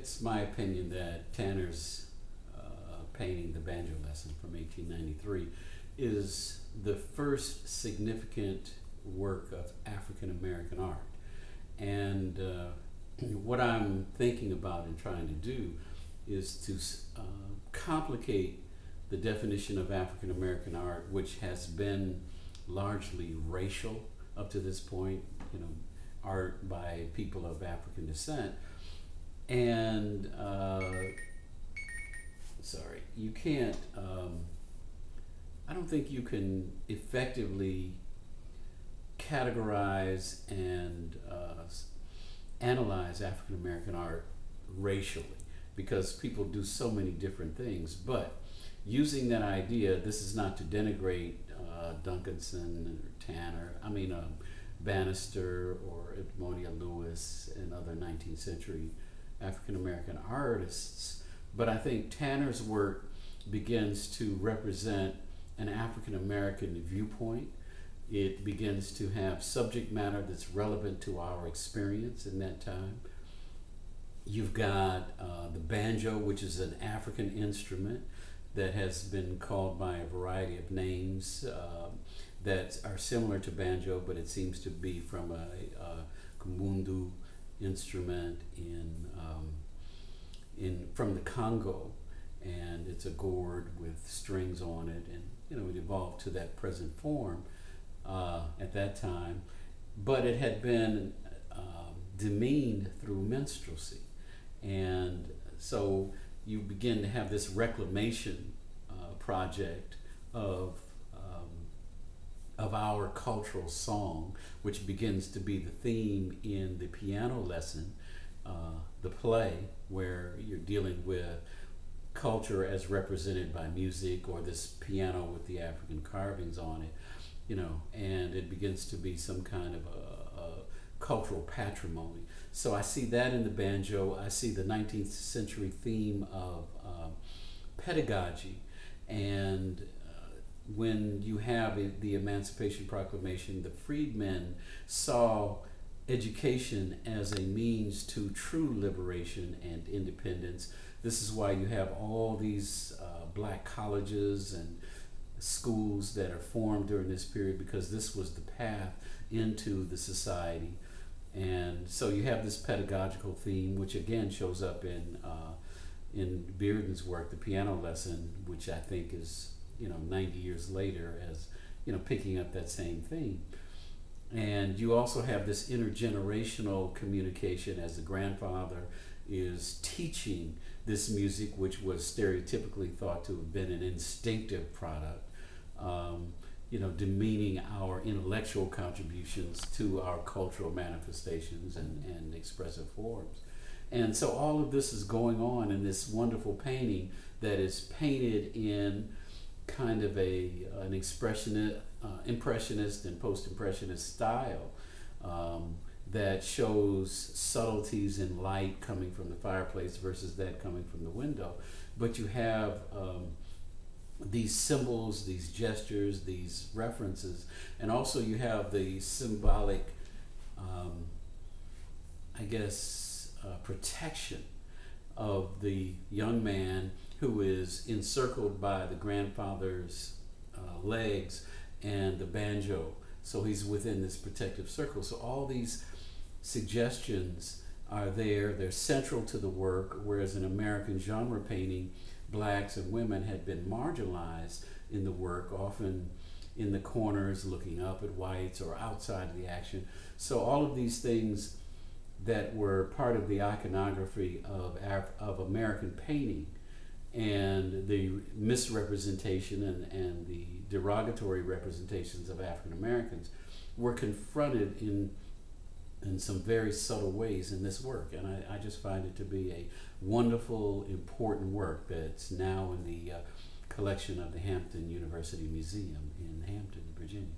it's my opinion that Tanner's painting, The Banjo Lesson from 1893, is the first significant work of African American art. And what I'm thinking about and trying to do is to complicate the definition of African American art, which has been largely racial up to this point, you know, art by people of African descent. And sorry, you can't, I don't think you can effectively categorize and analyze African American art racially, because people do so many different things. But using that idea, this is not to denigrate Duncanson or Tanner, Bannister or Edmonia Lewis and other 19th century African American artists, but I think Tanner's work begins to represent an African American viewpoint. It begins to have subject matter that's relevant to our experience in that time. You've got the banjo, which is an African instrument that has been called by a variety of names that are similar to banjo, but it seems to be from a kumbundu instrument from the Congo, and it's a gourd with strings on it, and you know, it evolved to that present form at that time, but it had been demeaned through minstrelsy. And so you begin to have this reclamation project of our cultural song, which begins to be the theme in the piano lesson, the play, where you're dealing with culture as represented by music, or this piano with the African carvings on it, you know, and it begins to be some kind of a cultural patrimony. So I see that in the banjo. I see the 19th century theme of pedagogy, and when you have the Emancipation Proclamation, the freedmen saw education as a means to true liberation and independence. This is why you have all these black colleges and schools that are formed during this period, because this was the path into the society. And so you have this pedagogical theme, which again shows up in Bearden's work, The Piano Lesson, which I think is, you know, 90 years later, as, you know, picking up that same theme. And you also have this intergenerational communication, as the grandfather is teaching this music, which was stereotypically thought to have been an instinctive product, you know, demeaning our intellectual contributions to our cultural manifestations and expressive forms. And so all of this is going on in this wonderful painting that is painted in kind of an impressionist and post-impressionist style that shows subtleties in light coming from the fireplace versus that coming from the window. But you have these symbols, these gestures, these references, and also you have the symbolic, protection of the young man who is encircled by the grandfather's legs and the banjo. So he's within this protective circle. So all these suggestions are there. They're central to the work, whereas in American genre painting, blacks and women had been marginalized in the work, often in the corners looking up at whites or outside of the action. So all of these things that were part of the iconography of American painting, and the misrepresentation and the derogatory representations of African Americans were confronted in some very subtle ways in this work. And I just find it to be a wonderful, important work that's now in the collection of the Hampton University Museum in Hampton, Virginia.